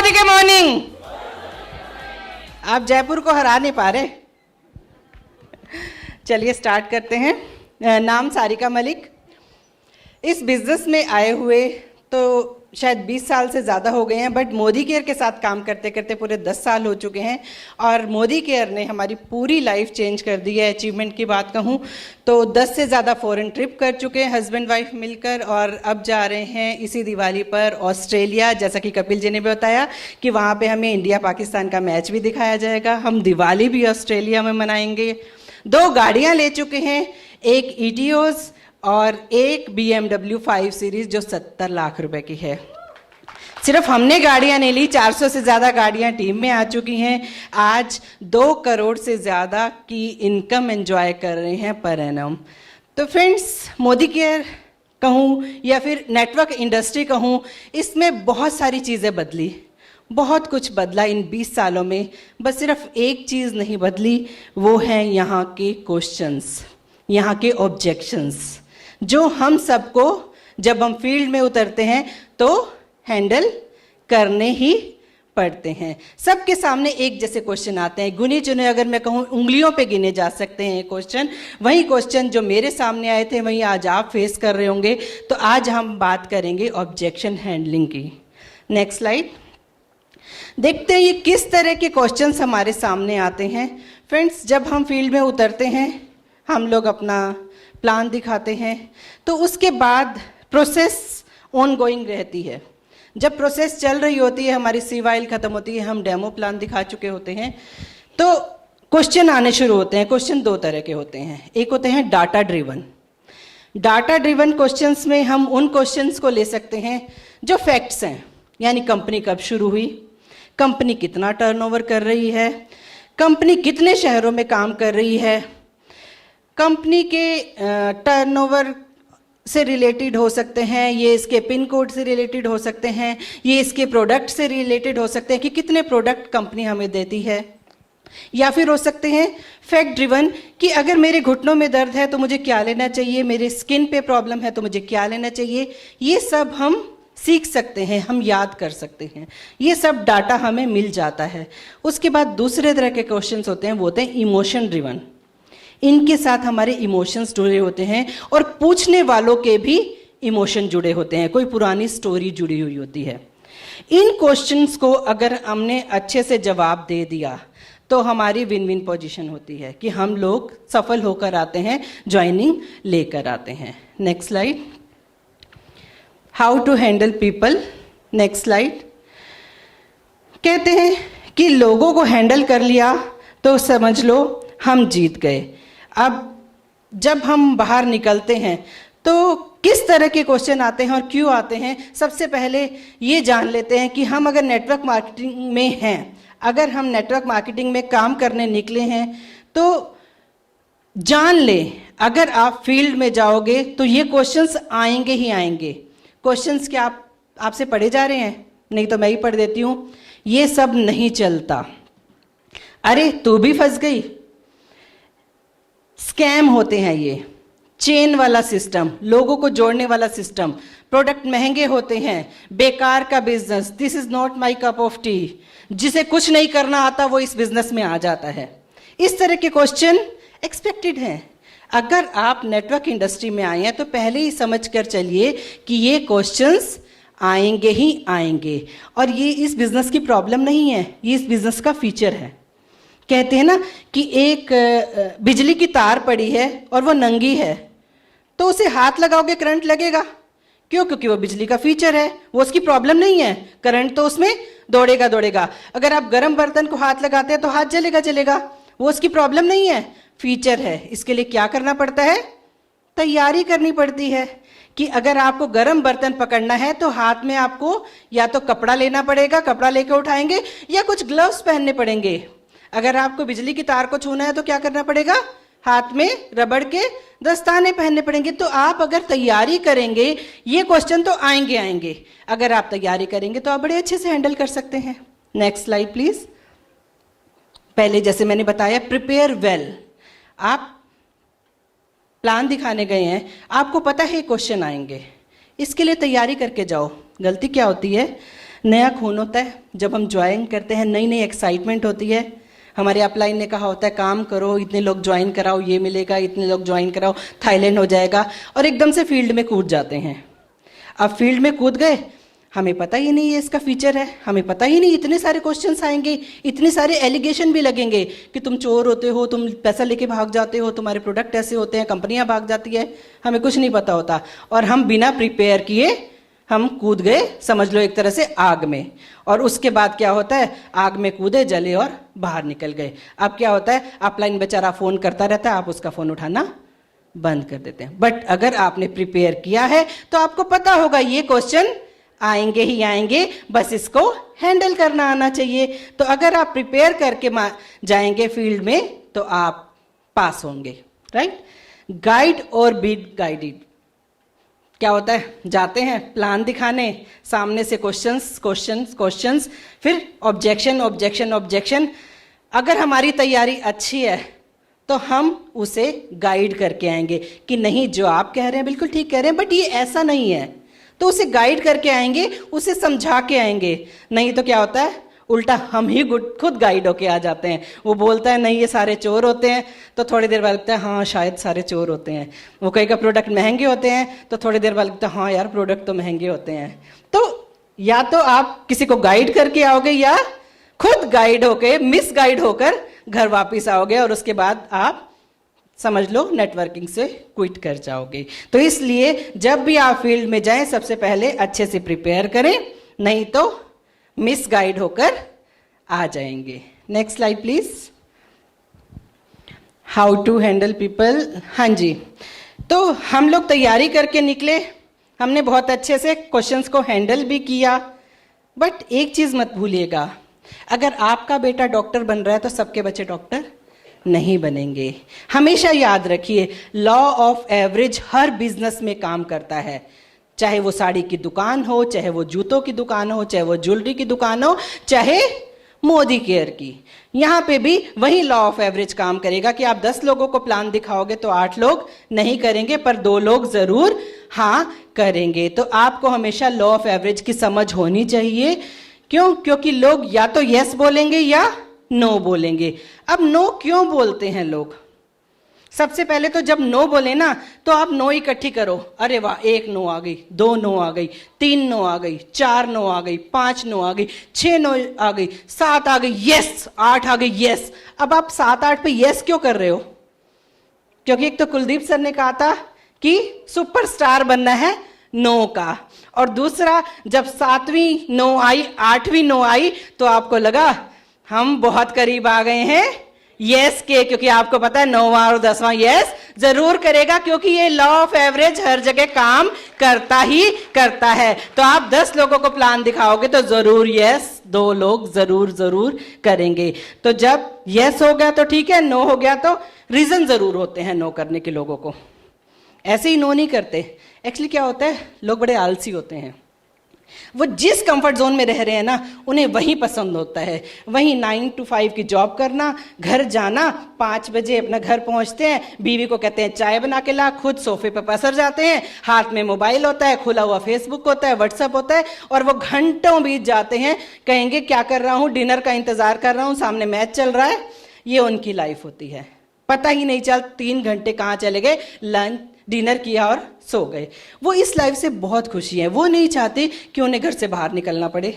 मोदी के मॉर्निंग। आप जयपुर को हरा नहीं पा रहे। चलिए स्टार्ट करते हैं। नाम सारिका मलिक। इस बिजनेस में आए हुए तो शायद 20 साल से ज़्यादा हो गए हैं, बट मोदी केयर के साथ काम करते करते पूरे 10 साल हो चुके हैं और मोदी केयर ने हमारी पूरी लाइफ चेंज कर दी है। अचीवमेंट की बात कहूँ तो 10 से ज़्यादा फॉरेन ट्रिप कर चुके हैं हस्बैंड वाइफ मिलकर, और अब जा रहे हैं इसी दिवाली पर ऑस्ट्रेलिया। जैसा कि कपिल जी ने भी बताया कि वहाँ पे हमें इंडिया पाकिस्तान का मैच भी दिखाया जाएगा। हम दिवाली भी ऑस्ट्रेलिया में मनाएंगे। 2 गाड़ियाँ ले चुके हैं, एक ईटियोस और एक BMW 5 सीरीज जो 70 लाख रुपए की है। सिर्फ हमने गाड़ियां नहीं ली, 400 से ज़्यादा गाड़ियां टीम में आ चुकी हैं। आज 2 करोड़ से ज़्यादा की इनकम एंजॉय कर रहे हैं पर एनम। तो फ्रेंड्स, मोदी केयर कहूँ या फिर नेटवर्क इंडस्ट्री कहूँ, इसमें बहुत सारी चीज़ें बदली, बहुत कुछ बदला इन 20 सालों में। बस सिर्फ एक चीज़ नहीं बदली, वो है यहाँ के क्वेश्चंस, यहाँ के ऑब्जेक्शंस, जो हम सबको जब हम फील्ड में उतरते हैं तो हैंडल करने ही पड़ते हैं। सबके सामने एक जैसे क्वेश्चन आते हैं, गुने चुने अगर मैं कहूँ उंगलियों पे गिने जा सकते हैं क्वेश्चन। वही क्वेश्चन जो मेरे सामने आए थे वही आज आप फेस कर रहे होंगे। तो आज हम बात करेंगे ऑब्जेक्शन हैंडलिंग की। Next slide. देखते हैं ये किस तरह के क्वेश्चंस हमारे सामने आते हैं। फ्रेंड्स, जब हम फील्ड में उतरते हैं हम लोग अपना प्लान दिखाते हैं, तो उसके बाद प्रोसेस ऑनगोइंग रहती है। जब प्रोसेस चल रही होती है, हमारी सीवाइल खत्म होती है, हम डेमो प्लान दिखा चुके होते हैं, तो क्वेश्चन आने शुरू होते हैं। क्वेश्चन 2 तरह के होते हैं। एक होते हैं data driven. Data driven questions में हम उन क्वेश्चंस को ले सकते हैं जो फैक्ट्स हैं, यानी कंपनी कब शुरू हुई, कंपनी कितना टर्नओवर कर रही है, कंपनी कितने शहरों में काम कर रही है, कंपनी के टर्नओवर से रिलेटेड हो सकते हैं, ये इसके पिन कोड से रिलेटेड हो सकते हैं, ये इसके प्रोडक्ट से रिलेटेड हो सकते हैं कि कितने प्रोडक्ट कंपनी हमें देती है, या फिर हो सकते हैं फैक्ट ड्रिवन कि अगर मेरे घुटनों में दर्द है तो मुझे क्या लेना चाहिए, मेरे स्किन पे प्रॉब्लम है तो मुझे क्या लेना चाहिए। ये सब हम सीख सकते हैं, हम याद कर सकते हैं, ये सब डाटा हमें मिल जाता है। उसके बाद दूसरे तरह के क्वेश्चंस होते हैं, वो होते हैं इमोशन ड्रिवन। इनके साथ हमारे इमोशंस जुड़े होते हैं और पूछने वालों के भी इमोशन जुड़े होते हैं, कोई पुरानी स्टोरी जुड़ी हुई होती है। इन क्वेश्चंस को अगर हमने अच्छे से जवाब दे दिया तो हमारी विन विन पोजीशन होती है कि हम लोग सफल होकर आते हैं, ज्वाइनिंग लेकर आते हैं। Next slide. How to handle people. Next slide. कहते हैं कि लोगों को हैंडल कर लिया तो समझ लो हम जीत गए। अब जब हम बाहर निकलते हैं तो किस तरह के क्वेश्चन आते हैं और क्यों आते हैं, सबसे पहले ये जान लेते हैं कि हम अगर नेटवर्क मार्केटिंग में हैं, अगर हम नेटवर्क मार्केटिंग में काम करने निकले हैं तो जान लें, अगर आप फील्ड में जाओगे तो ये क्वेश्चंस आएंगे ही आएंगे। क्वेश्चंस क्या आपसे पढ़े जा रहे हैं? नहीं तो मैं ही पढ़ देती हूँ। ये सब नहीं चलता, अरे तू भी फंस गई। स्कैम होते हैं ये, चेन वाला सिस्टम, लोगों को जोड़ने वाला सिस्टम, प्रोडक्ट महंगे होते हैं, बेकार का business, this is not my cup of T. जिसे कुछ नहीं करना आता वो इस बिजनेस में आ जाता है। इस तरह के क्वेश्चन एक्सपेक्टेड हैं। अगर आप नेटवर्क इंडस्ट्री में आए हैं तो पहले ही समझ कर चलिए कि ये क्वेश्चंस आएंगे ही आएंगे, और ये इस बिजनेस की प्रॉब्लम नहीं है, ये इस बिजनेस का फीचर है। कहते हैं ना कि एक बिजली की तार पड़ी है और वो नंगी है, तो उसे हाथ लगाओगे करंट लगेगा। क्यों? क्योंकि वो बिजली का फीचर है, वो उसकी प्रॉब्लम नहीं है। करंट तो उसमें दौड़ेगा दौड़ेगा। अगर आप गर्म बर्तन को हाथ लगाते हैं तो हाथ जलेगा जलेगा, वो उसकी प्रॉब्लम नहीं है, फीचर है। इसके लिए क्या करना पड़ता है? तैयारी करनी पड़ती है कि अगर आपको गर्म बर्तन पकड़ना है तो हाथ में आपको या तो कपड़ा लेना पड़ेगा, कपड़ा लेकर उठाएंगे, या कुछ ग्लव्स पहनने पड़ेंगे। अगर आपको बिजली की तार को छूना है तो क्या करना पड़ेगा? हाथ में रबड़ के दस्ताने पहनने पड़ेंगे। तो आप अगर तैयारी करेंगे ये क्वेश्चन तो आएंगे आएंगे। अगर आप तैयारी करेंगे तो आप बड़े अच्छे से हैंडल कर सकते हैं। Next slide please. पहले जैसे मैंने बताया, प्रिपेयर वेल। आप प्लान दिखाने गए हैं, आपको पता है क्वेश्चन आएंगे, इसके लिए तैयारी करके जाओ। गलती क्या होती है? नया खून होता है। जब हम ज्वाइन करते हैं नई नई एक्साइटमेंट होती है। हमारे अपलाइन ने कहा होता है काम करो, इतने लोग ज्वाइन कराओ, ये मिलेगा, इतने लोग ज्वाइन कराओ, थाईलैंड हो जाएगा, और एकदम से फील्ड में कूद जाते हैं। अब फील्ड में कूद गए, हमें पता ही नहीं ये इसका फीचर है, हमें पता ही नहीं, इतने सारे क्वेश्चंस आएंगे, इतने सारे एलिगेशन भी लगेंगे कि तुम चोर होते हो, तुम पैसा लेके भाग जाते हो, तुम्हारे प्रोडक्ट ऐसे होते हैं, कंपनियां भाग जाती है, हमें कुछ नहीं पता होता। और हम बिना प्रिपेयर किए हम कूद गए, समझ लो एक तरह से आग में। और उसके बाद क्या होता है, आग में कूदे, जले और बाहर निकल गए। अब क्या होता है, अपलाइन बेचारा फोन करता रहता है, आप उसका फोन उठाना बंद कर देते हैं। बट अगर आपने प्रिपेयर किया है तो आपको पता होगा ये क्वेश्चन आएंगे ही आएंगे, बस इसको हैंडल करना आना चाहिए। तो अगर आप प्रिपेयर करके जाएंगे फील्ड में तो आप पास होंगे, राइट। गाइड और बी गाइडेड क्या होता है, जाते हैं प्लान दिखाने, सामने से क्वेश्चंस क्वेश्चंस क्वेश्चंस, फिर ऑब्जेक्शन ऑब्जेक्शन ऑब्जेक्शन। अगर हमारी तैयारी अच्छी है तो हम उसे गाइड करके आएंगे कि नहीं जो आप कह रहे हैं बिल्कुल ठीक कह रहे हैं, बट ये ऐसा नहीं है, तो उसे गाइड करके आएंगे, उसे समझा के आएंगे। नहीं तो क्या होता है, उल्टा हम ही खुद गाइड होके आ जाते हैं। वो बोलता है नहीं ये सारे चोर होते हैं, तो थोड़ी देर बाद लगता है हाँ शायद सारे चोर होते हैं। वो कहेगा प्रोडक्ट महंगे होते हैं, तो थोड़ी देर बाद लगता है हाँ यार प्रोडक्ट तो महंगे होते हैं। तो या तो आप किसी को गाइड करके आओगे या खुद गाइड होके मिस गाइड होकर घर वापिस आओगे, और उसके बाद आप समझ लो नेटवर्किंग से क्विट कर जाओगे। तो इसलिए जब भी आप फील्ड में जाएं सबसे पहले अच्छे से प्रिपेयर करें, नहीं तो मिस गाइड होकर आ जाएंगे। Next slide please. How to handle people. हाँ जी, तो हम लोग तैयारी करके निकले, हमने बहुत अच्छे से क्वेश्चंस को हैंडल भी किया, बट एक चीज मत भूलिएगा, अगर आपका बेटा डॉक्टर बन रहा है तो सबके बच्चे डॉक्टर नहीं बनेंगे। हमेशा याद रखिए, law of average her business में काम करता है, चाहे वो साड़ी की दुकान हो, चाहे वो जूतों की दुकान हो, चाहे वो ज्वेलरी की दुकान हो, चाहे मोदी केयर की। यहाँ पे भी वही लॉ ऑफ एवरेज काम करेगा कि आप 10 लोगों को प्लान दिखाओगे तो 8 लोग नहीं करेंगे, पर 2 लोग जरूर हाँ करेंगे। तो आपको हमेशा लॉ ऑफ एवरेज की समझ होनी चाहिए। क्यों? क्योंकि लोग या तो यस बोलेंगे या नो बोलेंगे। अब नो क्यों बोलते हैं लोग? सबसे पहले तो जब नो बोले ना तो आप नो इकट्ठी करो, अरे वाह 1 नो आ गई, 2 नो आ गई, 3 नो आ गई, 4 नो आ गई, 5 नो आ गई, 6 नो आ गई, 7 आ गई, यस 8 आ गई, यस। अब आप 7-8 पे यस क्यों कर रहे हो? क्योंकि एक तो कुलदीप सर ने कहा था कि सुपरस्टार बनना है नो का, और दूसरा जब 7वीं नो आई, 8वीं नो आई, तो आपको लगा हम बहुत करीब आ गए हैं यस के, क्योंकि आपको पता है 9वां और 10वां यस जरूर करेगा, क्योंकि ये लॉ ऑफ एवरेज हर जगह काम करता ही करता है। तो आप 10 लोगों को प्लान दिखाओगे तो जरूर यस 2 लोग जरूर करेंगे। तो जब यस हो गया तो ठीक है, नो हो गया तो रीजन जरूर होते हैं नो करने के लोगों को, ऐसे ही नो नहीं करते। एक्चुअली क्या होता है, लोग बड़े आलसी होते हैं, वो जिस कंफर्ट जोन में रह रहे हैं ना उन्हें वही पसंद होता है, वही 9 to 5 की जॉब करना, घर जाना, 5 बजे अपना घर पहुंचते हैं, बीवी को कहते हैं चाय बना के ला, खुद सोफे पर पसर जाते हैं, हाथ में मोबाइल होता है, खुला हुआ फेसबुक होता है, व्हाट्सएप होता है, और वो घंटों बीत जाते हैं, कहेंगे क्या कर रहा हूँ, डिनर का इंतजार कर रहा हूँ, सामने मैच चल रहा है। ये उनकी लाइफ होती है, पता ही नहीं चल 3 घंटे कहाँ चले गए, लंच डिनर किया और सो गए। वो इस लाइफ से बहुत खुशी है, वो नहीं चाहते कि उन्हें घर से बाहर निकलना पड़े,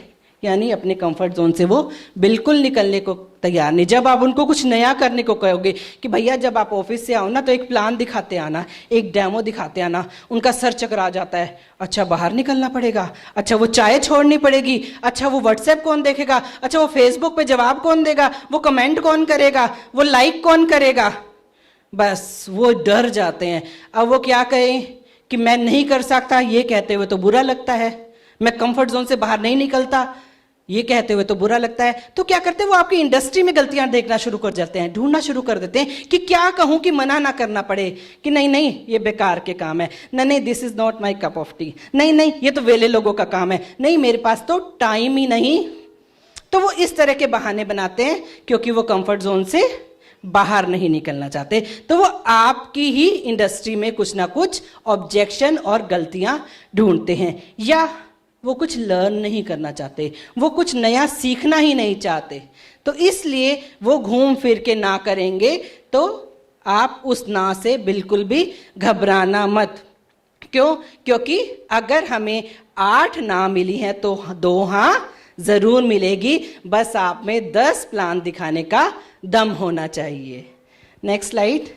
यानी अपने कंफर्ट जोन से वो बिल्कुल निकलने को तैयार नहीं। जब आप उनको कुछ नया करने को कहोगे कि भैया जब आप ऑफिस से आओ ना तो एक प्लान दिखाते आना, एक डेमो दिखाते आना, उनका सर चकरा जाता है, अच्छा बाहर निकलना पड़ेगा, अच्छा वो चाय छोड़नी पड़ेगी, अच्छा वो व्हाट्सएप कौन देखेगा, अच्छा वो फेसबुक पे जवाब कौन देगा, वो कमेंट कौन करेगा, वो लाइक कौन करेगा, बस वो डर जाते हैं। अब वो क्या कहें कि मैं नहीं कर सकता, ये कहते हुए तो बुरा लगता है, मैं कंफर्ट जोन से बाहर नहीं निकलता, ये कहते हुए तो बुरा लगता है। तो क्या करते हैं वो आपकी इंडस्ट्री में गलतियां देखना शुरू कर जाते हैं, ढूंढना शुरू कर देते हैं कि क्या कहूं कि मना ना करना पड़े, कि नहीं नहीं ये बेकार के काम है, नहीं this is not my cup of T, नहीं ये तो वेले लोगों का काम है, नहीं मेरे पास तो टाइम ही नहीं। तो वो इस तरह के बहाने बनाते हैं क्योंकि वो कंफर्ट जोन से बाहर नहीं निकलना चाहते। तो वो आपकी ही इंडस्ट्री में कुछ ना कुछ ऑब्जेक्शन और गलतियां ढूंढते हैं, या वो कुछ लर्न नहीं करना चाहते, वो कुछ नया सीखना ही नहीं चाहते। तो इसलिए वो घूम फिर के ना करेंगे। तो आप उस ना से बिल्कुल भी घबराना मत। क्यों? क्योंकि अगर हमें 8 ना मिली हैं तो 2 हाँ जरूर मिलेगी। बस आप में 10 प्लान दिखाने का दम होना चाहिए। Next slide.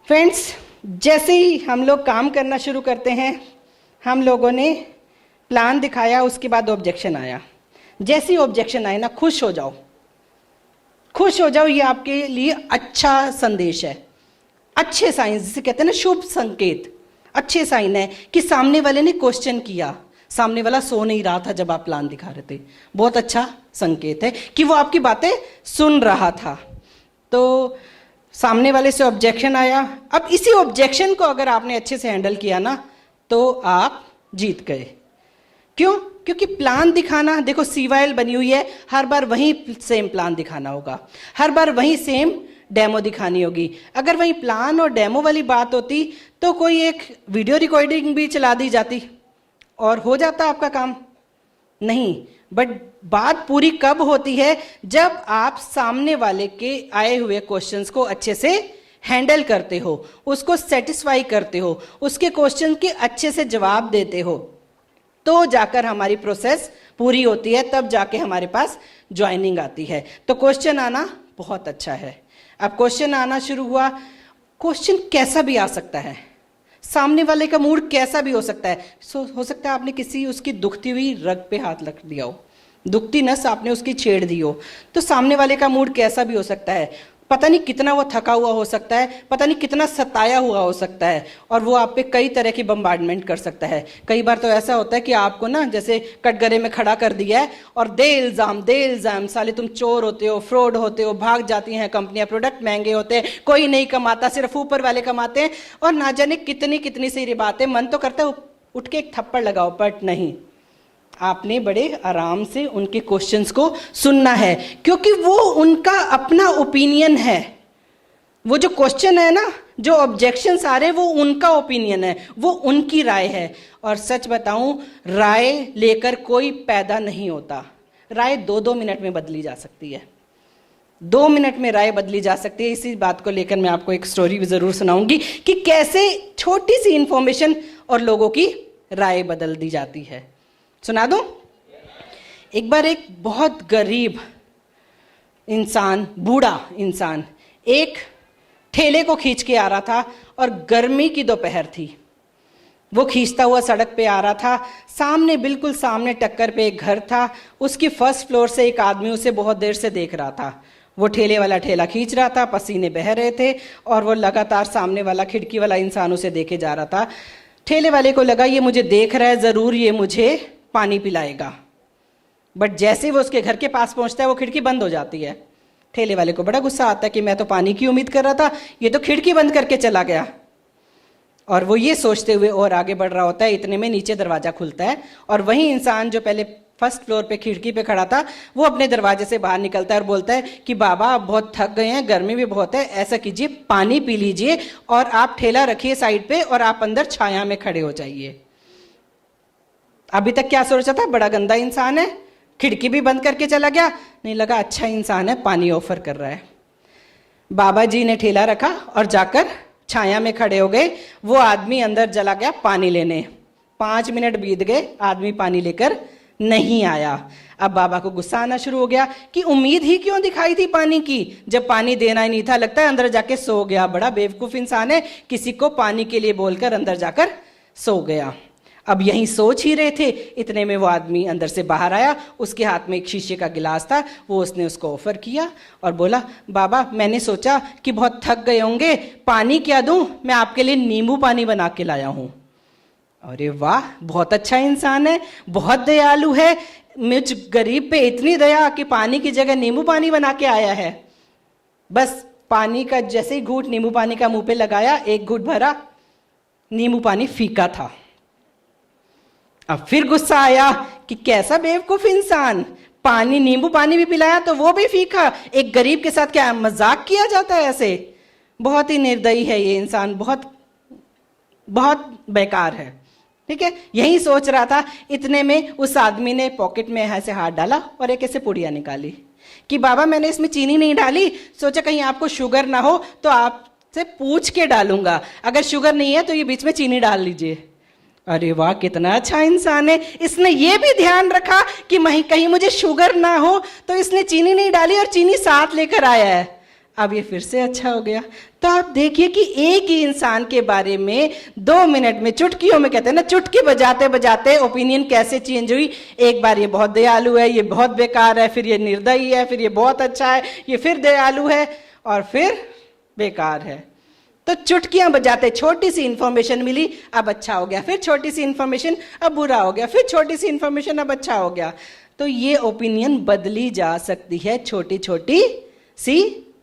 फ्रेंड्स, जैसे ही हम लोग काम करना शुरू करते हैं, हम लोगों ने प्लान दिखाया, उसके बाद ऑब्जेक्शन आया। जैसे ही ऑब्जेक्शन आए ना, खुश हो जाओ, खुश हो जाओ। ये आपके लिए अच्छा संदेश है, अच्छे साइन, जिसे कहते हैं ना शुभ संकेत, अच्छे साइन है कि सामने वाले ने क्वेश्चन किया। सामने वाला सो नहीं रहा था जब आप प्लान दिखा रहे थे, बहुत अच्छा संकेत है कि वो आपकी बातें सुन रहा था। तो सामने वाले से ऑब्जेक्शन आया। अब इसी ऑब्जेक्शन को अगर आपने अच्छे से हैंडल किया ना, तो आप जीत गए। क्यों? क्योंकि प्लान दिखाना, देखो CYL बनी हुई है, हर बार वही सेम प्लान दिखाना होगा, हर बार वही सेम डेमो दिखानी होगी। अगर वही प्लान और डेमो वाली बात होती तो कोई एक वीडियो रिकॉर्डिंग भी चला दी जाती और हो जाता आपका काम। नहीं, बट बात पूरी कब होती है? जब आप सामने वाले के आए हुए क्वेश्चंस को अच्छे से हैंडल करते हो, उसको सेटिस्फाई करते हो, उसके क्वेश्चन के अच्छे से जवाब देते हो, तो जाकर हमारी प्रोसेस पूरी होती है, तब जाके हमारे पास ज्वाइनिंग आती है। तो क्वेश्चन आना बहुत अच्छा है। अब क्वेश्चन आना शुरू हुआ, क्वेश्चन कैसा भी आ सकता है, सामने वाले का मूड कैसा भी हो सकता है। हो सकता है आपने किसी उसकी दुखती हुई रग पे हाथ रख दिया हो, दुखती नस आपने उसकी छेड़ दी हो, तो सामने वाले का मूड कैसा भी हो सकता है। पता नहीं कितना वो थका हुआ हो सकता है, पता नहीं कितना सताया हुआ हो सकता है, और वो आप पे कई तरह की बम्बार्डमेंट कर सकता है। कई बार तो ऐसा होता है कि आपको ना जैसे कटघरे में खड़ा कर दिया है और दे इल्जाम, साले तुम चोर होते हो, फ्रॉड होते हो, भाग जाती हैं कंपनियां, प्रोडक्ट महंगे होते हैं, कोई नहीं कमाता, सिर्फ ऊपर वाले कमाते हैं, और ना जाने कितनी कितनी सी बातें। मन तो करता है उठ के एक थप्पड़ लगाओ, बट नहीं, आपने बड़े आराम से उनके क्वेश्चंस को सुनना है, क्योंकि वो उनका अपना ओपिनियन है। वो जो क्वेश्चन है ना, जो ऑब्जेक्शंस आ रहे हैं, वो उनका ओपिनियन है, वो उनकी राय है। और सच बताऊं, राय लेकर कोई पैदा नहीं होता। राय 2-2 मिनट में बदली जा सकती है, 2 मिनट में राय बदली जा सकती है। इसी बात को लेकर मैं आपको एक स्टोरी भी जरूर सुनाऊंगी कि कैसे छोटी सी इंफॉर्मेशन और लोगों की राय बदल दी जाती है। सुना दूं? एक बार एक बहुत गरीब इंसान, बूढ़ा इंसान, एक ठेले को खींच के आ रहा था और गर्मी की दोपहर थी। वो खींचता हुआ सड़क पे आ रहा था। सामने, बिल्कुल सामने टक्कर पे एक घर था। उसकी फर्स्ट फ्लोर से एक आदमी उसे बहुत देर से देख रहा था। वो ठेले वाला ठेला खींच रहा था, पसीने बह रहे थे, और वो लगातार सामने वाला खिड़की वाला इंसान उसे देखे जा रहा था। ठेले वाले को लगा ये मुझे देख रहा है, जरूर ये मुझे पानी पिलाएगा। बट जैसे ही वो उसके घर के पास पहुंचता है, वो खिड़की बंद हो जाती है। ठेले वाले को बड़ा गुस्सा आता है कि मैं तो पानी की उम्मीद कर रहा था, ये तो खिड़की बंद करके चला गया। और वो ये सोचते हुए और आगे बढ़ रहा होता है। इतने में नीचे दरवाजा खुलता है और वही इंसान जो पहले फर्स्ट फ्लोर पे खिड़की पे खड़ा था, वो अपने दरवाजे से बाहर निकलता है और बोलता है कि बाबा आप बहुत थक गए हैं, गर्मी भी बहुत है, ऐसा कीजिए पानी पी लीजिए और आप ठेला रखिए साइड पे और आप अंदर छाया में खड़े हो जाइए। अभी तक क्या सोचा था, बड़ा गंदा इंसान है, खिड़की भी बंद करके चला गया। नहीं, लगा अच्छा इंसान है, पानी ऑफर कर रहा है। बाबा जी ने ठेला रखा और जाकर छाया में खड़े हो गए। वो आदमी अंदर चला गया पानी लेने। 5 मिनट बीत गए, आदमी पानी लेकर नहीं आया। अब बाबा को गुस्सा आना शुरू हो गया कि उम्मीद ही क्यों दिखाई थी पानी की, जब पानी देना ही नहीं था। लगता है अंदर जाके सो गया, बड़ा बेवकूफ इंसान है, किसी को पानी के लिए बोलकर अंदर जाकर सो गया। अब यहीं सोच ही रहे थे, इतने में वो आदमी अंदर से बाहर आया। उसके हाथ में एक शीशे का गिलास था, वो उसने उसको ऑफर किया और बोला बाबा मैंने सोचा कि बहुत थक गए होंगे, पानी क्या दूं, मैं आपके लिए नींबू पानी बना के लाया हूं। अरे वाह, बहुत अच्छा इंसान है, बहुत दयालु है, मुझ गरीब पे इतनी दया कि पानी की जगह नींबू पानी बना के आया है। बस पानी का जैसे ही घूंट नींबू पानी का मुंह पे लगाया, एक घूंट भरा, नींबू पानी फीका था। अब फिर गुस्सा आया कि कैसा बेवकूफ इंसान, पानी, नींबू पानी भी पिलाया तो वो भी फीका। एक गरीब के साथ क्या मजाक किया जाता है ऐसे? बहुत ही निर्दयी है ये इंसान, बहुत बहुत बेकार है। ठीक है, यही सोच रहा था। इतने में उस आदमी ने पॉकेट में ऐसे हाथ डाला और एक ऐसे पुड़िया निकाली कि बाबा मैंने इसमें चीनी नहीं डाली, सोचा कहीं आपको शुगर ना हो तो आपसे पूछ के डालूंगा, अगर शुगर नहीं है तो ये बीच में चीनी डाल लीजिए। अरे वाह, कितना अच्छा इंसान है, इसने ये भी ध्यान रखा कि कहीं मुझे शुगर ना हो, तो इसने चीनी नहीं डाली और चीनी साथ लेकर आया है। अब ये फिर से अच्छा हो गया। तो आप देखिए कि एक ही इंसान के बारे में 2 मिनट में, चुटकियों में कहते हैं ना, चुटकी बजाते बजाते ओपिनियन कैसे चेंज हुई। एक बार ये बहुत दयालु है, ये बहुत बेकार है, फिर ये निर्दयी है, फिर ये बहुत अच्छा है, ये फिर दयालु है और फिर बेकार है। तो चुटकियां बजाते छोटी सी इंफॉर्मेशन मिली, अब अच्छा हो गया, फिर छोटी सी इंफॉर्मेशन, अब बुरा हो गया, फिर छोटी सी इंफॉर्मेशन, अब अच्छा हो गया। तो ये ओपिनियन बदली जा सकती है छोटी छोटी सी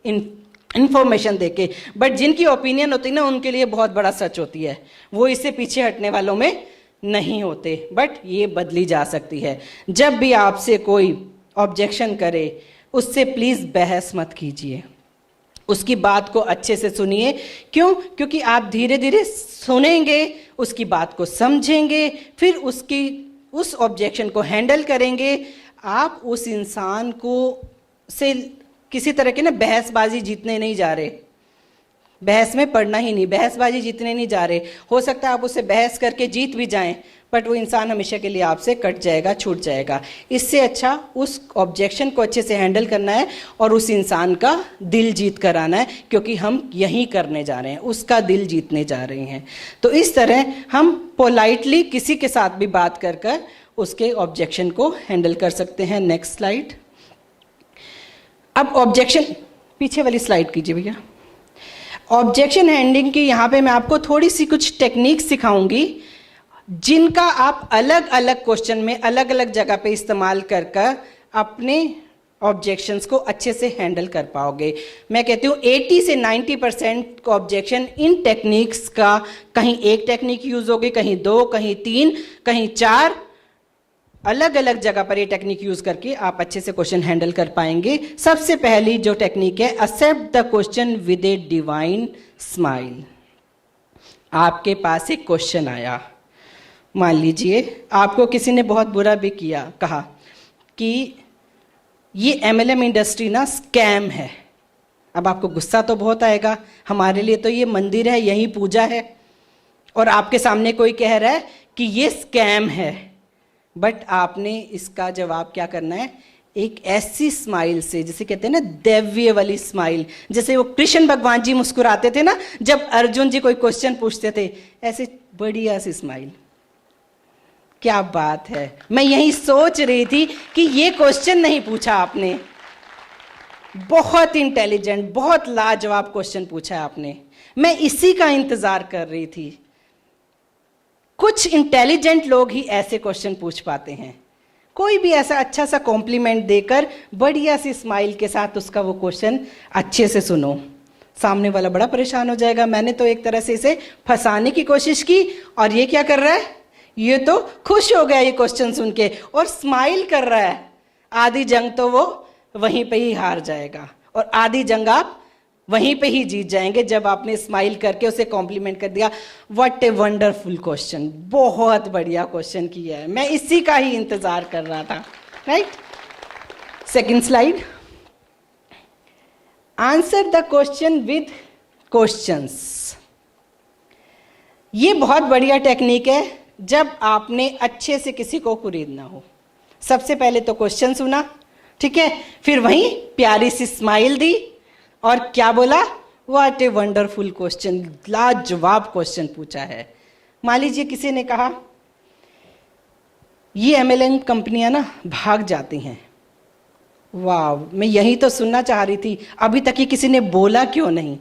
इंफॉर्मेशन देके। बट जिनकी ओपिनियन होती है ना, उनके लिए बहुत बड़ा सच होती है, वो इससे पीछे हटने वालों में नहीं होते। बट ये बदली जा सकती है। जब भी आपसे कोई ऑब्जेक्शन करे, उससे प्लीज बहस मत कीजिए, उसकी बात को अच्छे से सुनिए। क्यों? क्योंकि आप धीरे धीरे सुनेंगे, उसकी बात को समझेंगे, फिर उस ऑब्जेक्शन को हैंडल करेंगे। आप उस इंसान को से किसी तरह के ना बहसबाजी जीतने नहीं जा रहे, बहस में पड़ना ही नहीं, बहसबाजी जीतने नहीं जा रहे। हो सकता है आप उससे बहस करके जीत भी जाएं, बट वो इंसान हमेशा के लिए आपसे कट जाएगा, छूट जाएगा। इससे अच्छा उस ऑब्जेक्शन को अच्छे से हैंडल करना है और उस इंसान का दिल जीत कर आना है, क्योंकि हम यही करने जा रहे हैं, उसका दिल जीतने जा रहे हैं। तो इस तरह हम पोलाइटली किसी के साथ भी बात कर कर उसके ऑब्जेक्शन को हैंडल कर सकते हैं। Next slide. अब ऑब्जेक्शन, पीछे वाली स्लाइड कीजिए भैया। ऑब्जेक्शन हैंडलिंग की यहाँ पे मैं आपको थोड़ी सी कुछ टेक्निक सिखाऊंगी, जिनका आप अलग अलग क्वेश्चन में अलग अलग जगह पे इस्तेमाल कर कर अपने ऑब्जेक्शंस को अच्छे से हैंडल कर पाओगे। मैं कहती हूँ 80 से 90% ऑब्जेक्शन इन टेक्निक्स का, कहीं एक टेक्निक यूज होगी, कहीं 2, कहीं 3, कहीं 4, अलग अलग जगह पर ये टेक्निक यूज करके आप अच्छे से क्वेश्चन हैंडल कर पाएंगे। सबसे पहली जो टेक्निक है, accept the question with a divine smile. आपके पास एक क्वेश्चन आया, मान लीजिए आपको किसी ने बहुत बुरा भी किया, कहा कि ये MLM इंडस्ट्री ना स्कैम है। अब आपको गुस्सा तो बहुत आएगा, हमारे लिए तो ये मंदिर है, यही पूजा है, और आपके सामने कोई कह रहा है कि ये स्कैम है। बट आपने इसका जवाब क्या करना है, एक ऐसी स्माइल से, जिसे कहते हैं ना दैवीय वाली स्माइल, जैसे वो कृष्ण भगवान जी मुस्कुराते थे ना जब अर्जुन जी कोई क्वेश्चन पूछते थे, ऐसे बढ़िया सी स्माइल। क्या बात है, मैं यही सोच रही थी कि ये क्वेश्चन नहीं पूछा आपने, बहुत इंटेलिजेंट, बहुत लाजवाब क्वेश्चन पूछा आपने, मैं इसी का इंतजार कर रही थी। कुछ इंटेलिजेंट लोग ही ऐसे क्वेश्चन पूछ पाते हैं। कोई भी ऐसा अच्छा सा कॉम्प्लीमेंट देकर बढ़िया सी स्माइल के साथ उसका वो क्वेश्चन अच्छे से सुनो, सामने वाला बड़ा परेशान हो जाएगा। मैंने तो एक तरह से इसे फंसाने की कोशिश की और ये क्या कर रहा है, ये तो खुश हो गया ये क्वेश्चन सुन के और स्माइल कर रहा है। आधी जंग तो वो वहीं पे ही हार जाएगा और आधी जंग आप वहीं पे ही जीत जाएंगे, जब आपने स्माइल करके उसे कॉम्प्लीमेंट कर दिया। व्हाट ए वंडरफुल क्वेश्चन, बहुत बढ़िया क्वेश्चन किया है, मैं इसी का ही इंतजार कर रहा था। Right, second slide. Answer the question with questions. ये बहुत बढ़िया टेक्निक है जब आपने अच्छे से किसी को खरीदना हो। सबसे पहले तो क्वेश्चन सुना, ठीक है, फिर वहीं प्यारी सी स्माइल दी और क्या बोला, व्हाट ए वंडरफुल क्वेश्चन, लाजवाब क्वेश्चन पूछा है। मान लीजिए किसी ने कहा ये MLM कंपनियां ना भाग जाती हैं। वाह, मैं यही तो सुनना चाह रही थी, अभी तक ये किसी ने बोला क्यों नहीं।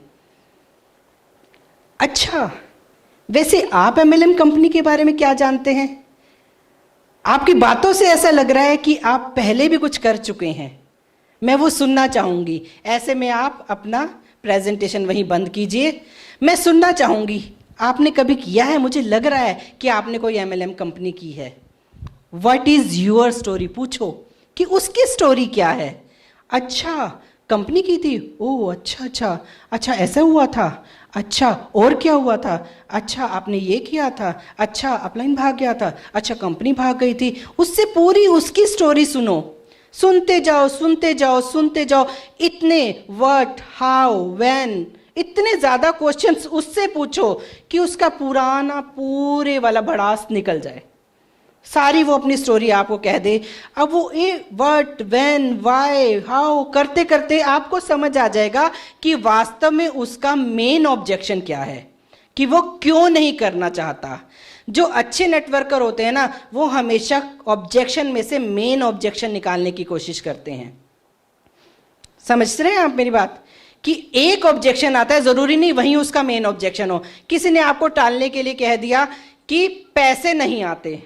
अच्छा, वैसे आप MLM कंपनी के बारे में क्या जानते हैं? आपकी बातों से ऐसा लग रहा है कि आप पहले भी कुछ कर चुके हैं, मैं वो सुनना चाहूंगी। ऐसे में आप अपना प्रेजेंटेशन वहीं बंद कीजिए, मैं सुनना चाहूंगी आपने कभी किया है, मुझे लग रहा है कि आपने कोई MLM कंपनी की है। व्हाट इज योर स्टोरी, पूछो कि उसकी स्टोरी क्या है। अच्छा, कंपनी की थी? ओह अच्छा अच्छा अच्छा, ऐसा हुआ था? अच्छा, और क्या हुआ था? अच्छा, आपने ये किया था? अच्छा, अपलाइन भाग गया था? अच्छा, कंपनी भाग गई थी? उससे पूरी उसकी स्टोरी सुनो, सुनते जाओ सुनते जाओ सुनते जाओ। इतने व्हाट, हाउ, व्हेन, इतने ज़्यादा क्वेश्चंस उससे पूछो कि उसका पुराना पूरे वाला भड़ास निकल जाए, सारी वो अपनी स्टोरी आपको कह दे। अब वो ए व्हाट, व्हेन, व्हाई, हाउ करते करते आपको समझ आ जाएगा कि वास्तव में उसका मेन ऑब्जेक्शन क्या है, कि वो क्यों नहीं करना चाहता। जो अच्छे नेटवर्कर होते हैं ना, वो हमेशा ऑब्जेक्शन में से मेन ऑब्जेक्शन निकालने की कोशिश करते हैं। समझ रहे हैं आप मेरी बात? कि एक ऑब्जेक्शन आता है, जरूरी नहीं वहीं उसका मेन ऑब्जेक्शन हो। किसी ने आपको टालने के लिए कह दिया कि पैसे नहीं आते,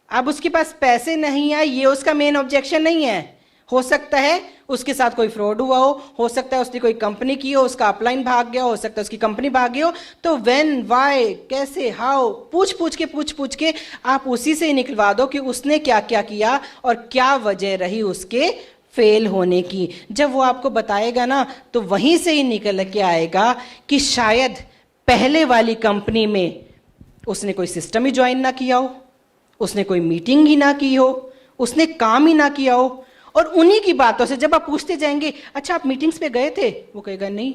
अब उसके पास पैसे नहीं आए, ये उसका मेन ऑब्जेक्शन नहीं है। हो सकता है उसके साथ कोई फ्रॉड हुआ हो सकता है उसने कोई कंपनी की हो, उसका अपलाइन भाग गया हो सकता है उसकी कंपनी भाग गई हो। तो व्हेन, व्हाई, कैसे, हाउ, पूछ पूछ के आप उसी से ही निकलवा दो कि उसने क्या क्या किया और क्या वजह रही उसके फेल होने की। जब वो आपको बताएगा ना, तो वहीं से ही निकल के आएगा कि शायद पहले वाली कंपनी में उसने कोई सिस्टम ही ज्वाइन ना किया हो, उसने कोई मीटिंग ही ना की हो, उसने काम ही ना किया हो। और उन्हीं की बातों से जब आप पूछते जाएंगे, अच्छा आप मीटिंग्स पे गए थे? वो कहेगा नहीं।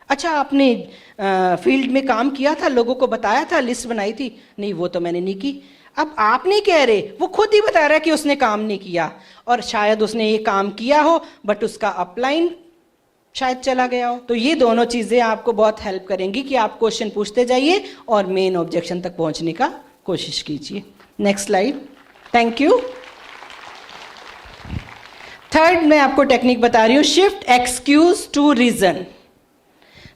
अच्छा आपने फील्ड में काम किया था, लोगों को बताया था, लिस्ट बनाई थी? नहीं, वो तो मैंने नहीं की। अब आप नहीं कह रहे, वो खुद ही बता रहा है कि उसने काम नहीं किया, और शायद उसने ये काम किया हो बट उसका अपलाइन शायद चला गया हो। तो ये दोनों चीजें आपको बहुत हेल्प करेंगी कि आप क्वेश्चन पूछते जाइए और मेन ऑब्जेक्शन तक पहुंचने का कोशिश कीजिए। Next slide. Thank you. Third मैं आपको टेक्निक बता रही हूं, शिफ्ट एक्सक्यूज टू रीजन।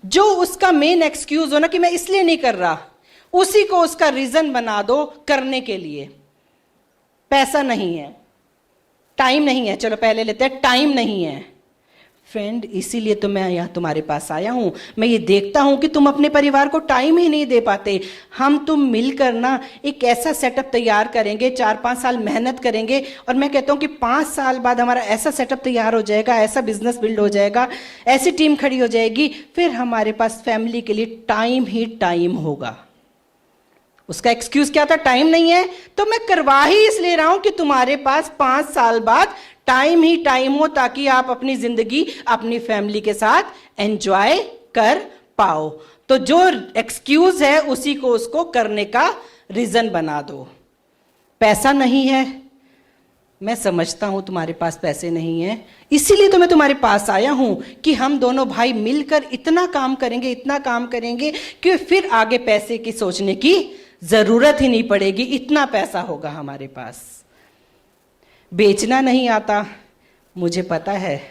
जो उसका मेन एक्सक्यूज हो ना कि मैं इसलिए नहीं कर रहा, उसी को उसका रीजन बना दो करने के लिए। पैसा नहीं है, टाइम नहीं है, चलो पहले लेते हैं, टाइम नहीं है फ्रेंड, इसीलिए तो मैं यहां तुम्हारे पास आया हूं। मैं ये देखता हूं कि तुम अपने परिवार को टाइम ही नहीं दे पाते। हम तुम मिलकर ना एक ऐसा सेटअप तैयार करेंगे, 4-5 साल मेहनत करेंगे, और मैं कहता हूं कि 5 साल बाद हमारा ऐसा सेटअप तैयार हो जाएगा, ऐसा बिजनेस बिल्ड हो जाएगा, ऐसी टीम खड़ी हो जाएगी, फिर हमारे पास फैमिली के लिए टाइम ही टाइम होगा। उसका एक्सक्यूज क्या था? टाइम नहीं है। तो मैं करवा ही इसलिए रहा हूं कि तुम्हारे पास 5 साल बाद टाइम ही टाइम हो, ताकि आप अपनी जिंदगी अपनी फैमिली के साथ एंजॉय कर पाओ। तो जो एक्सक्यूज है उसी को उसको करने का रीजन बना दो। पैसा नहीं है, मैं समझता हूं तुम्हारे पास पैसे नहीं है, इसीलिए तो मैं तुम्हारे पास आया हूं कि हम दोनों भाई मिलकर इतना काम करेंगे कि फिर आगे पैसे की सोचने की जरूरत ही नहीं पड़ेगी, इतना पैसा होगा हमारे पास। बेचना नहीं आता, मुझे पता है,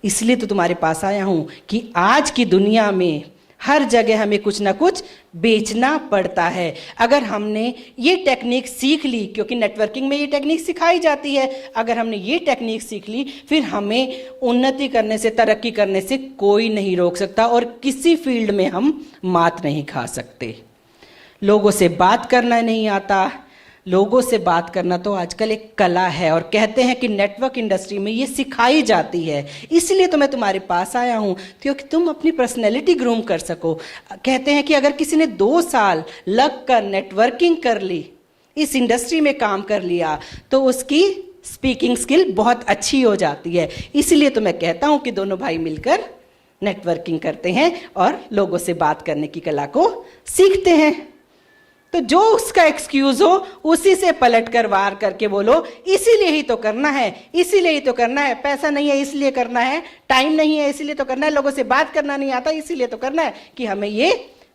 इसलिए तो तुम्हारे पास आया हूं कि आज की दुनिया में हर जगह हमें कुछ ना कुछ बेचना पड़ता है। अगर हमने ये टेक्निक सीख ली, क्योंकि नेटवर्किंग में ये टेक्निक सिखाई जाती है, अगर हमने ये टेक्निक सीख ली, फिर हमें उन्नति करने से, तरक्की करने से कोई नहीं रोक सकता, और किसी फील्ड में हम मात नहीं खा सकते। लोगों से बात करना नहीं आता, लोगों से बात करना तो आजकल एक कला है, और कहते हैं कि नेटवर्क इंडस्ट्री में ये सिखाई जाती है। इसलिए तो मैं तुम्हारे पास आया हूं क्योंकि तुम अपनी पर्सनैलिटी ग्रूम कर सको। कहते हैं कि अगर किसी ने 2 साल लग कर नेटवर्किंग कर ली, इस इंडस्ट्री में काम कर लिया, तो उसकी स्पीकिंग स्किल बहुत अच्छी हो जाती है। इसलिए तो मैं कहता हूं कि दोनों भाई मिलकर नेटवर्किंग करते हैं और लोगों से बात करने की कला को सीखते हैं। तो जो उसका एक्सक्यूज हो उसी से पलट कर वार करके बोलो, इसीलिए ही तो करना है, इसीलिए ही तो करना है, पैसा नहीं है इसलिए करना है, टाइम नहीं है इसलिए तो करना है, लोगों से बात करना नहीं आता इसीलिए तो करना है, कि हमें ये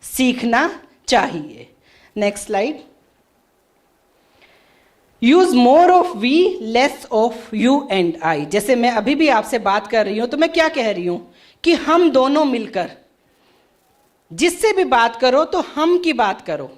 सीखना चाहिए। Next slide. Use more of we, less of you and I. जैसे मैं अभी भी आपसे बात कर रही हूं तो मैं क्या कह रही हूं कि हम दोनों मिलकर, जिससे भी बात करो तो हम की बात करो,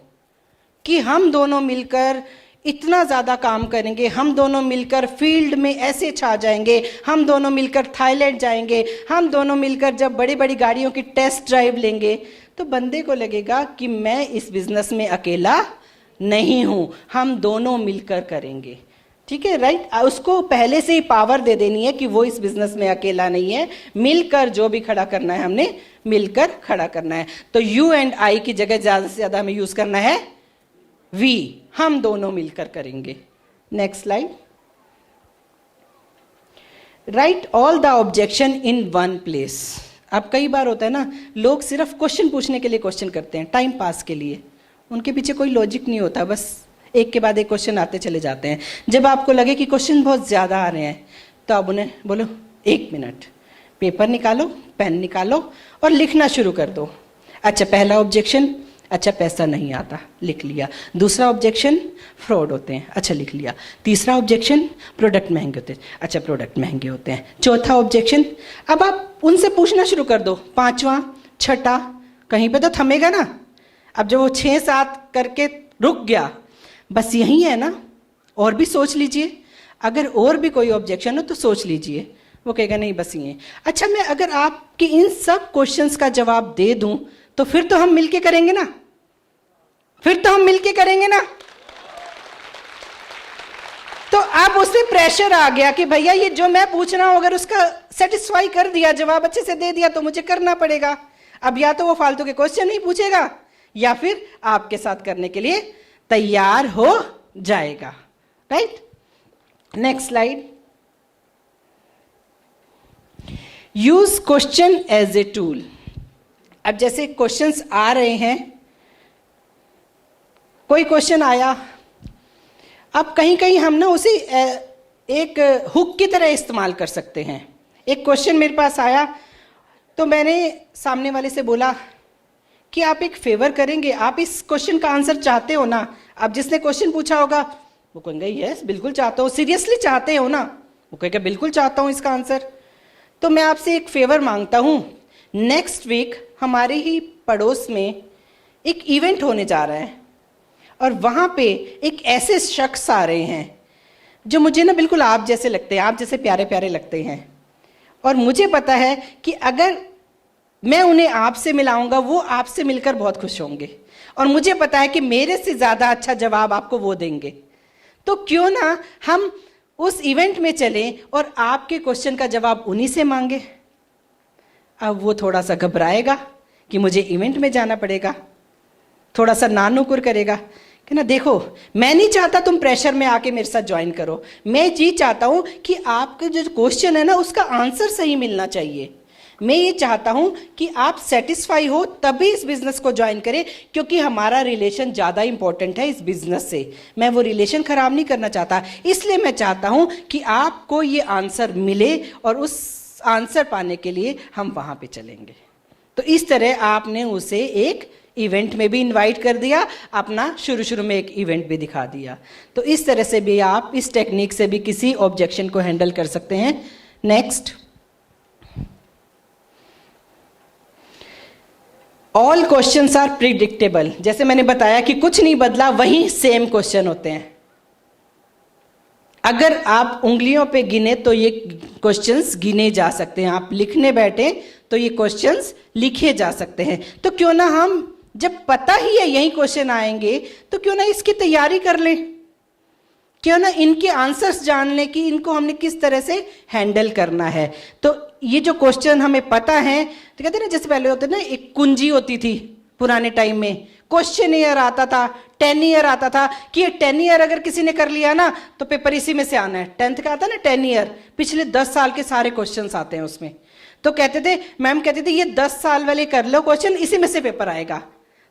कि हम दोनों मिलकर इतना ज़्यादा काम करेंगे, हम दोनों मिलकर फील्ड में ऐसे छा जाएंगे, हम दोनों मिलकर थाईलैंड जाएंगे, हम दोनों मिलकर जब बड़ी बड़ी गाड़ियों की टेस्ट ड्राइव लेंगे, तो बंदे को लगेगा कि मैं इस बिजनेस में अकेला नहीं हूँ, हम दोनों मिलकर करेंगे। ठीक है, राइट। उसको पहले से ही पावर दे देनी है कि वो इस बिजनेस में अकेला नहीं है, मिलकर जो भी खड़ा करना है हमने मिलकर खड़ा करना है। तो यू एंड आई की जगह ज्यादा से ज्यादा हमें यूज करना है वी, हम दोनों मिलकर करेंगे। Next slide. Right all the objection in one place. अब कई बार होता है ना, लोग सिर्फ क्वेश्चन पूछने के लिए क्वेश्चन करते हैं, टाइम पास के लिए, उनके पीछे कोई लॉजिक नहीं होता, बस एक के बाद एक क्वेश्चन आते चले जाते हैं। जब आपको लगे कि क्वेश्चन बहुत ज़्यादा आ रहे हैं तो आप उन्हें बोलो 1 मिनट, पेपर निकालो, पेन निकालो और लिखना शुरू कर दो। अच्छा, पहला ऑब्जेक्शन, अच्छा पैसा नहीं आता, लिख लिया। दूसरा ऑब्जेक्शन, फ्रॉड होते हैं, अच्छा लिख लिया। तीसरा ऑब्जेक्शन, प्रोडक्ट महंगे होते हैं, अच्छा प्रोडक्ट महंगे होते हैं। चौथा ऑब्जेक्शन, अब आप उनसे पूछना शुरू कर दो। पांचवा, छठा, कहीं पे तो थमेगा ना। अब जब वो 6-7 करके रुक गया, बस यही है ना, और भी सोच लीजिए, अगर और भी कोई ऑब्जेक्शन हो तो सोच लीजिए। वो कहेगा नहीं बस ये। अच्छा, मैं अगर आपके इन सब क्वेश्चंस का जवाब दे दूं तो फिर तो हम मिलके करेंगे ना, फिर तो हम मिलके करेंगे ना। तो अब उससे प्रेशर आ गया कि भैया ये जो मैं पूछ रहा हूं अगर उसका सेटिस्फाई कर दिया, जवाब अच्छे से दे दिया तो मुझे करना पड़ेगा। अब या तो वो फालतू के क्वेश्चन नहीं पूछेगा या फिर आपके साथ करने के लिए तैयार हो जाएगा। Right, next slide. Use question as a tool. अब जैसे क्वेश्चंस आ रहे हैं, कोई क्वेश्चन आया, अब कहीं कहीं हम ना उसे एक हुक की तरह इस्तेमाल कर सकते हैं। एक क्वेश्चन मेरे पास आया तो मैंने सामने वाले से बोला कि आप एक फेवर करेंगे, आप इस क्वेश्चन का आंसर चाहते हो ना। अब जिसने क्वेश्चन पूछा होगा वो कहेंगे यस बिल्कुल चाहता हूँ, सीरियसली चाहते हो ना, वो कहेगा बिल्कुल चाहता हूँ इसका आंसर। तो मैं आपसे एक फेवर मांगता हूँ, नेक्स्ट वीक हमारे ही पड़ोस में एक इवेंट होने जा रहा है और वहाँ पे एक ऐसे शख्स आ रहे हैं जो मुझे ना बिल्कुल आप जैसे लगते हैं, आप जैसे प्यारे प्यारे लगते हैं, और मुझे पता है कि अगर मैं उन्हें आपसे मिलाऊंगा वो आपसे मिलकर बहुत खुश होंगे, और मुझे पता है कि मेरे से ज़्यादा अच्छा जवाब आपको वो देंगे। तो क्यों ना हम उस इवेंट में चलें और आपके क्वेश्चन का जवाब उन्हीं से मांगे। अब वो थोड़ा सा घबराएगा कि मुझे इवेंट में जाना पड़ेगा, थोड़ा सा नानुकुर करेगा कि ना देखो मैं नहीं चाहता तुम प्रेशर में आके मेरे साथ ज्वाइन करो, मैं जी चाहता हूं कि आपका जो क्वेश्चन है ना उसका आंसर सही मिलना चाहिए। मैं ये चाहता हूं कि आप सेटिस्फाई हो तभी इस बिजनेस को ज्वाइन करें, क्योंकि हमारा रिलेशन ज़्यादा इंपॉर्टेंट है इस बिजनेस से। मैं वो रिलेशन खराब नहीं करना चाहता, इसलिए मैं चाहता हूं कि आपको ये आंसर मिले और उस आंसर पाने के लिए हम वहां पे चलेंगे। तो इस तरह आपने उसे एक इवेंट में भी इनवाइट कर दिया, अपना शुरू में एक इवेंट भी दिखा दिया। तो इस तरह से भी आप इस टेक्निक से भी किसी ऑब्जेक्शन को हैंडल कर सकते हैं। Next, all questions are predictable. जैसे मैंने बताया कि कुछ नहीं बदला, वही सेम क्वेश्चन होते हैं। अगर आप उंगलियों पे गिने तो ये क्वेश्चंस गिने जा सकते हैं, आप लिखने बैठे तो ये क्वेश्चंस लिखे जा सकते हैं। तो क्यों ना हम, जब पता ही है यही क्वेश्चन आएंगे, तो क्यों ना इसकी तैयारी कर लें, क्यों ना इनके आंसर्स जान लें कि इनको हमने किस तरह से हैंडल करना है। तो ये जो क्वेश्चन हमें पता है, तो कहते हैं ना जैसे पहले होते ना एक कुंजी होती थी पुराने टाइम में, क्वेश्चन ईयर आता था, 10 ईयर आता था कि ये 10 ईयर अगर किसी ने कर लिया ना तो पेपर इसी में से आना है। 10th का आता ना 10 ईयर, पिछले 10 साल के सारे क्वेश्चंस आते हैं उसमें। तो कहते थे, मैम कहते थे ये 10 साल वाले कर लो क्वेश्चन, इसी में से पेपर आएगा।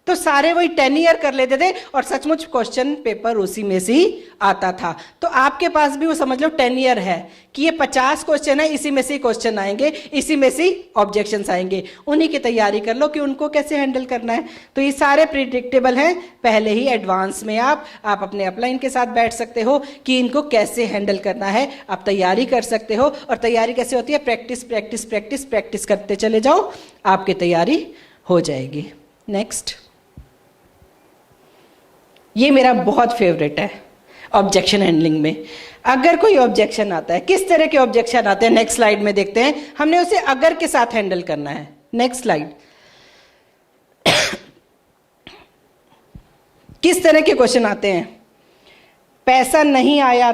तो सारे वही 10 ईयर कर लेते थे और सचमुच क्वेश्चन पेपर उसी में से ही आता था। तो आपके पास भी वो समझ लो 10 ईयर है कि ये 50 क्वेश्चन है, इसी में से ही क्वेश्चन आएंगे, इसी में से ही ऑब्जेक्शंस आएंगे, उन्हीं की तैयारी कर लो कि उनको कैसे हैंडल करना है। तो ये सारे प्रिडिक्टेबल हैं, पहले ही एडवांस में आप अपने अपलाइन के साथ बैठ सकते हो कि इनको कैसे हैंडल करना है, आप तैयारी कर सकते हो। और तैयारी कैसे होती है, प्रैक्टिस प्रैक्टिस प्रैक्टिस प्रैक्टिस करते चले जाओ, आपकी तैयारी हो जाएगी। नेक्स्ट, ये मेरा बहुत फेवरेट है ऑब्जेक्शन हैंडलिंग में। अगर कोई ऑब्जेक्शन आता है, किस तरह के ऑब्जेक्शन आते हैं नेक्स्ट स्लाइड में देखते हैं। हमने उसे अगर के साथ हैंडल करना है। Next slide. किस तरह के क्वेश्चन आते हैं, पैसा नहीं आया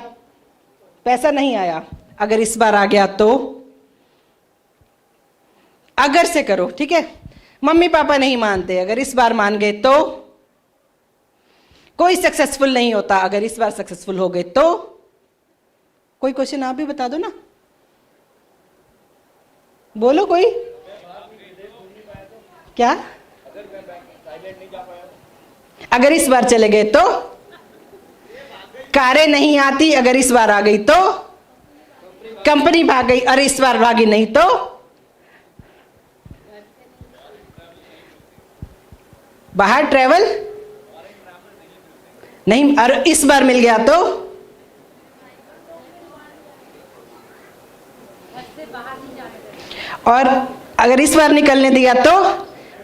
पैसा नहीं आया, अगर इस बार आ गया तो? अगर से करो, ठीक है। मम्मी पापा नहीं मानते, अगर इस बार मान गए तो? कोई सक्सेसफुल नहीं होता, अगर इस बार सक्सेसफुल हो गए तो? कोई क्वेश्चन आप भी बता दो ना, बोलो कोई। क्या? अगर इस बार चले गए तो? कारें नहीं आती, अगर इस बार आ गई तो? कंपनी भाग गई और इस बार भागी नहीं तो? बाहर ट्रेवल नहीं और इस बार मिल गया तो? और अगर इस बार निकलने दिया तो?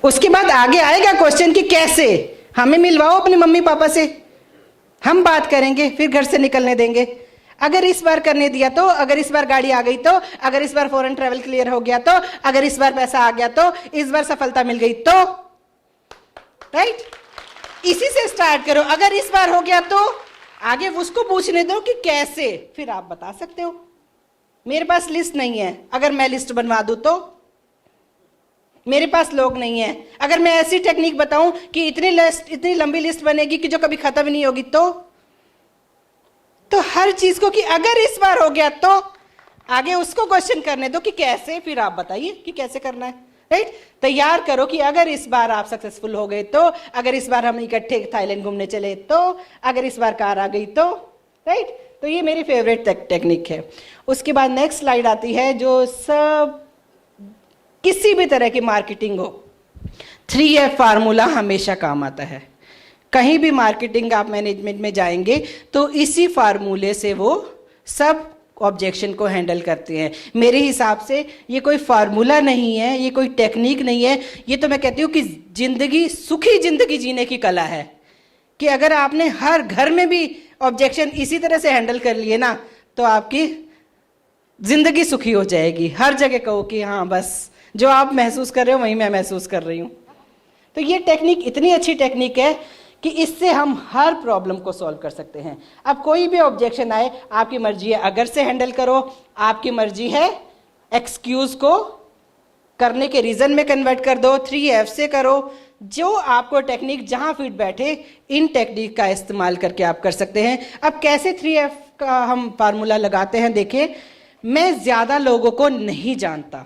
उसके बाद आगे आएगा क्वेश्चन कि कैसे। हमें मिलवाओ अपने मम्मी पापा से, हम बात करेंगे, फिर घर से निकलने देंगे। अगर इस बार करने दिया तो? अगर इस बार गाड़ी आ गई तो? अगर इस बार फॉरेन ट्रेवल क्लियर हो गया तो? अगर इस बार पैसा आ गया तो? इस बार सफलता मिल गई तो? राइट, इसी से स्टार्ट करो। अगर इस बार हो गया तो आगे उसको पूछने दो कि कैसे, फिर आप बता सकते हो। मेरे पास लिस्ट नहीं है, अगर मैं लिस्ट बनवा दूं तो? मेरे पास लोग नहीं है, अगर मैं ऐसी टेक्निक बताऊं कि इतनी लंबी लिस्ट बनेगी कि जो कभी खत्म नहीं होगी तो हर चीज को कि अगर इस बार हो गया तो आगे उसको क्वेश्चन करने दो कि कैसे, फिर आप बताइए कि कैसे करना है। राइट, तैयार करो कि अगर इस बार आप सक्सेसफुल हो गए तो, अगर इस बार हम इकट्ठे थाईलैंड घूमने चले तो, अगर इस बार कार आ गई तो। राइट, तो ये मेरी फेवरेट टेक्निक है। उसके बाद नेक्स्ट स्लाइड आती है, जो सब किसी भी तरह की मार्केटिंग हो, 3F फार्मूला हमेशा काम आता है। कहीं भी मार्केटिंग आप मैनेजमेंट में जाएंगे तो इसी फार्मूले से वो सब ऑब्जेक्शन को हैंडल करते हैं। मेरे हिसाब से ये कोई फार्मूला नहीं है, ये कोई टेक्निक नहीं है, ये तो मैं कहती हूँ कि जिंदगी, सुखी जिंदगी जीने की कला है। कि अगर आपने हर घर में भी ऑब्जेक्शन इसी तरह से हैंडल कर लिए ना, तो आपकी जिंदगी सुखी हो जाएगी। हर जगह कहो कि हाँ बस जो आप महसूस कर रहे हो वही मैं महसूस कर रही हूँ। तो ये टेक्निक इतनी अच्छी टेक्निक है कि इससे हम हर प्रॉब्लम को सॉल्व कर सकते हैं। अब कोई भी ऑब्जेक्शन आए, आपकी मर्जी है अगर से हैंडल करो, आपकी मर्जी है एक्सक्यूज को करने के रीजन में कन्वर्ट कर दो, 3F से करो। जो आपको टेक्निक जहां फिट बैठे, इन टेक्निक का इस्तेमाल करके आप कर सकते हैं। अब कैसे 3F का हम फार्मूला लगाते हैं, देखिए। मैं ज्यादा लोगों को नहीं जानता,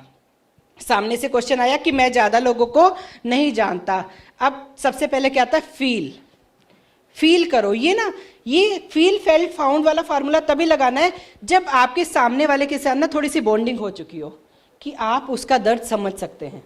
सामने से क्वेश्चन आया कि मैं ज्यादा लोगों को नहीं जानता। अब सबसे पहले क्या आता है, फील करो। ये ना, ये फील फेल्ट फाउंड वाला फार्मूला तभी लगाना है जब आपके सामने वाले के साथ ना थोड़ी सी बॉन्डिंग हो चुकी हो, कि आप उसका दर्द समझ सकते हैं।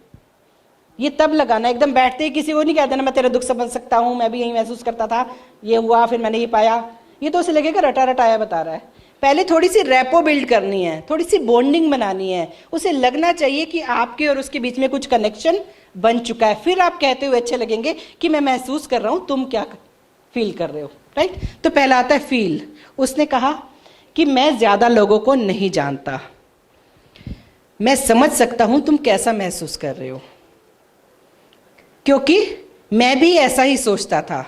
ये तब लगाना, एकदम बैठते ही किसी को नहीं कह देना मैं तेरा दुख समझ सकता हूं, मैं भी यही महसूस करता था, ये हुआ फिर मैंने ये पाया। ये तो उसे लगेगा रटा रटाया बता रहा है। पहले थोड़ी सी रैपो बिल्ड करनी है, थोड़ी सी बॉन्डिंग बनानी है, उसे लगना चाहिए कि आपके और उसके बीच में कुछ कनेक्शन बन चुका है। फिर आप कहते हुए अच्छे लगेंगे कि मैं महसूस कर रहा हूं, तुम क्या फील कर रहे हो। राइट, तो पहला आता है फील। उसने कहा कि मैं ज्यादा लोगों को नहीं जानता, मैं समझ सकता हूं तुम कैसा महसूस कर रहे हो, क्योंकि मैं भी ऐसा ही सोचता था।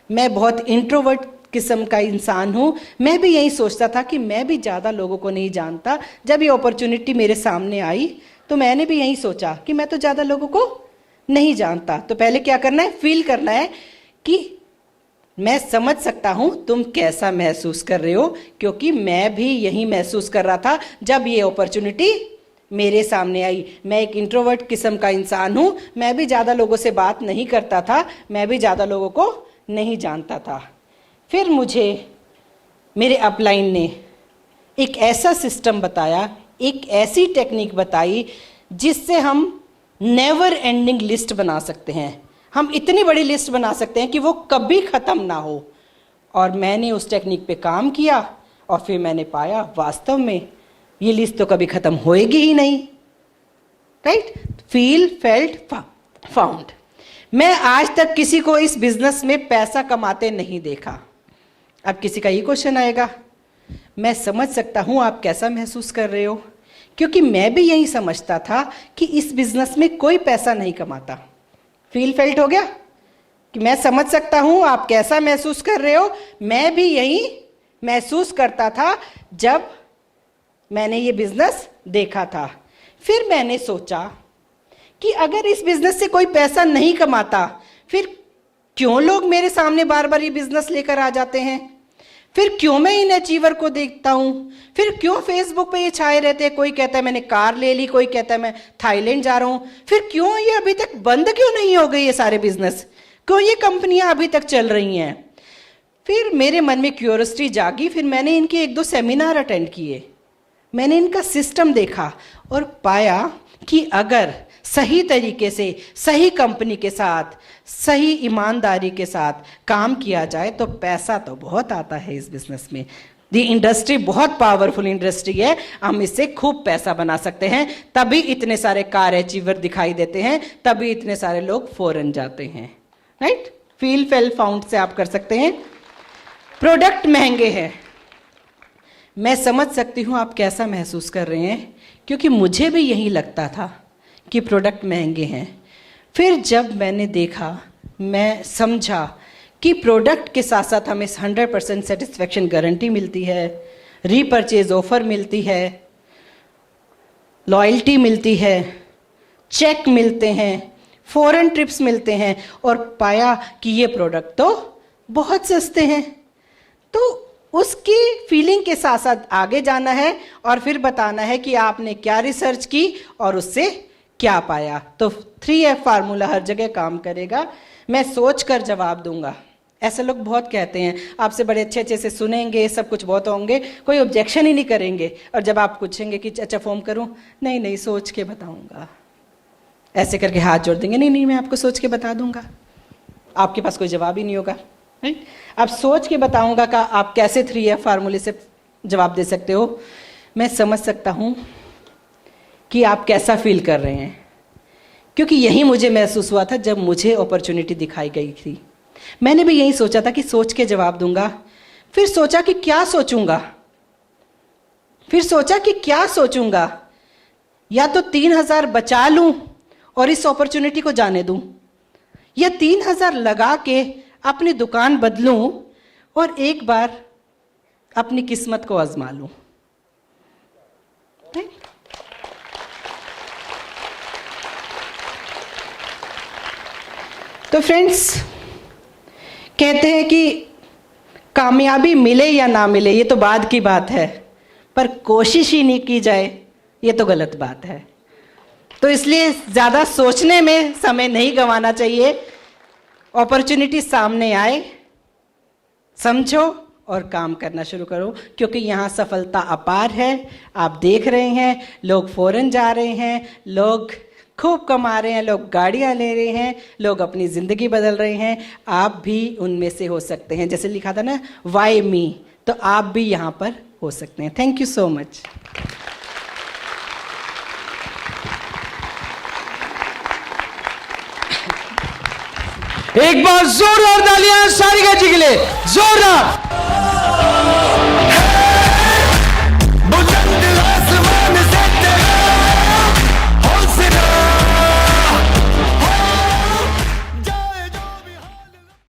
मैं बहुत इंट्रोवर्ट किस्म का इंसान हूं, मैं भी यही सोचता था कि मैं भी ज्यादा लोगों को नहीं जानता। जब ये अपॉर्चुनिटी मेरे सामने आई तो मैंने भी यही सोचा कि मैं तो ज्यादा लोगों को नहीं जानता। तो पहले क्या करना है, फील करना है कि मैं समझ सकता हूं तुम कैसा महसूस कर रहे हो, क्योंकि मैं भी यही महसूस कर रहा था जब ये अपॉर्चुनिटी मेरे सामने आई। मैं एक इंट्रोवर्ट किस्म का इंसान हूं, मैं भी ज्यादा लोगों से बात नहीं करता था, मैं भी ज्यादा लोगों को नहीं जानता था। फिर मुझे मेरे अपलाइन ने एक ऐसा सिस्टम बताया, एक ऐसी टेक्निक बताई जिससे हम नेवर एंडिंग लिस्ट बना सकते हैं। हम इतनी बड़ी लिस्ट बना सकते हैं कि वो कभी ख़त्म ना हो। और मैंने उस टेक्निक पे काम किया और फिर मैंने पाया वास्तव में ये लिस्ट तो कभी ख़त्म होएगी ही नहीं। Right, feel felt found. मैं आज तक किसी को इस बिजनेस में पैसा कमाते नहीं देखा। अब किसी का ये क्वेश्चन आएगा, मैं समझ सकता हूं आप कैसा महसूस कर रहे हो, क्योंकि मैं भी यही समझता था कि इस बिजनेस में कोई पैसा नहीं कमाता। फील फेल्ट हो गया कि मैं समझ सकता हूं आप कैसा महसूस कर रहे हो, मैं भी यही महसूस करता था जब मैंने ये बिजनेस देखा था। फिर मैंने सोचा कि अगर इस बिजनेस से कोई पैसा नहीं कमाता, फिर क्यों लोग मेरे सामने बार बार ये बिजनेस लेकर आ जाते हैं? फिर क्यों मैं इन अचीवर को देखता हूं? फिर क्यों फेसबुक पे ये छाए रहते हैं? कोई कहता है मैंने कार ले ली, कोई कहता है मैं थाईलैंड जा रहा हूं। फिर क्यों ये अभी तक बंद क्यों नहीं हो गई ये सारे बिजनेस? क्यों ये कंपनियां अभी तक चल रही हैं? फिर मेरे मन में क्यूरियोसिटी जागी। फिर मैंने इनके 1-2 सेमिनार अटेंड किए, मैंने इनका सिस्टम देखा और पाया कि अगर सही तरीके से सही कंपनी के साथ सही ईमानदारी के साथ काम किया जाए तो पैसा तो बहुत आता है इस बिजनेस में। दी इंडस्ट्री बहुत पावरफुल इंडस्ट्री है, हम इससे खूब पैसा बना सकते हैं। तभी इतने सारे कार अचीवर दिखाई देते हैं, तभी इतने सारे लोग फॉरेन जाते हैं, राइट? फील फेल फाउंड से आप कर सकते हैं। प्रोडक्ट महंगे हैं, मैं समझ सकती हूँ आप कैसा महसूस कर रहे हैं, क्योंकि मुझे भी यही लगता था कि प्रोडक्ट महंगे हैं। फिर जब मैंने देखा, मैं समझा कि प्रोडक्ट के साथ साथ हमें 100% सेटिस्फेक्शन गारंटी मिलती है, रीपरचेज ऑफर मिलती है, लॉयल्टी मिलती है, चेक मिलते हैं, फॉरेन ट्रिप्स मिलते हैं, और पाया कि ये प्रोडक्ट तो बहुत सस्ते हैं। तो उसकी फीलिंग के साथ साथ आगे जाना है और फिर बताना है कि आपने क्या रिसर्च की और उससे क्या पाया। तो 3F फार्मूला हर जगह काम करेगा। मैं सोच कर जवाब दूंगा। ऐसे लोग बहुत कहते हैं, आपसे बड़े अच्छे अच्छे से सुनेंगे, सब कुछ बहुत होंगे, कोई ऑब्जेक्शन ही नहीं करेंगे, और जब आप पूछेंगे कि अच्छा फॉर्म करूं, नहीं नहीं सोच के बताऊंगा, ऐसे करके हाथ जोड़ देंगे, नहीं नहीं मैं आपको सोच के बता दूंगा। आपके पास कोई जवाब ही नहीं होगा, राइट? आप सोच के बताऊंगा कि आप कैसे 3F फार्मूले से जवाब दे सकते हो। मैं समझ सकता हूं कि आप कैसा फील कर रहे हैं, क्योंकि यही मुझे महसूस हुआ था जब मुझे अपॉर्चुनिटी दिखाई गई थी। मैंने भी यही सोचा था कि सोच के जवाब दूंगा। फिर सोचा कि क्या सोचूंगा, फिर सोचा कि क्या सोचूंगा, या तो 3,000 बचा लूं और इस अपॉर्चुनिटी को जाने दूं, या 3,000 लगा के अपनी दुकान बदलूं और एक बार अपनी किस्मत को आजमा लूं। तो फ्रेंड्स, कहते हैं कि कामयाबी मिले या ना मिले ये तो बाद की बात है, पर कोशिश ही नहीं की जाए ये तो गलत बात है। तो इसलिए ज़्यादा सोचने में समय नहीं गंवाना चाहिए। अपॉर्चुनिटी सामने आए, समझो और काम करना शुरू करो, क्योंकि यहाँ सफलता अपार है। आप देख रहे हैं, लोग फॉरेन जा रहे हैं, लोग खूब कमा रहे हैं, लोग गाड़ियाँ ले रहे हैं, लोग अपनी ज़िंदगी बदल रहे हैं। आप भी उनमें से हो सकते हैं। जैसे लिखा था ना, वाई मी, तो आप भी यहाँ पर हो सकते हैं। Thank you so much. एक बार जोरदार तालियां सारिका जी के लिए, जोरदार।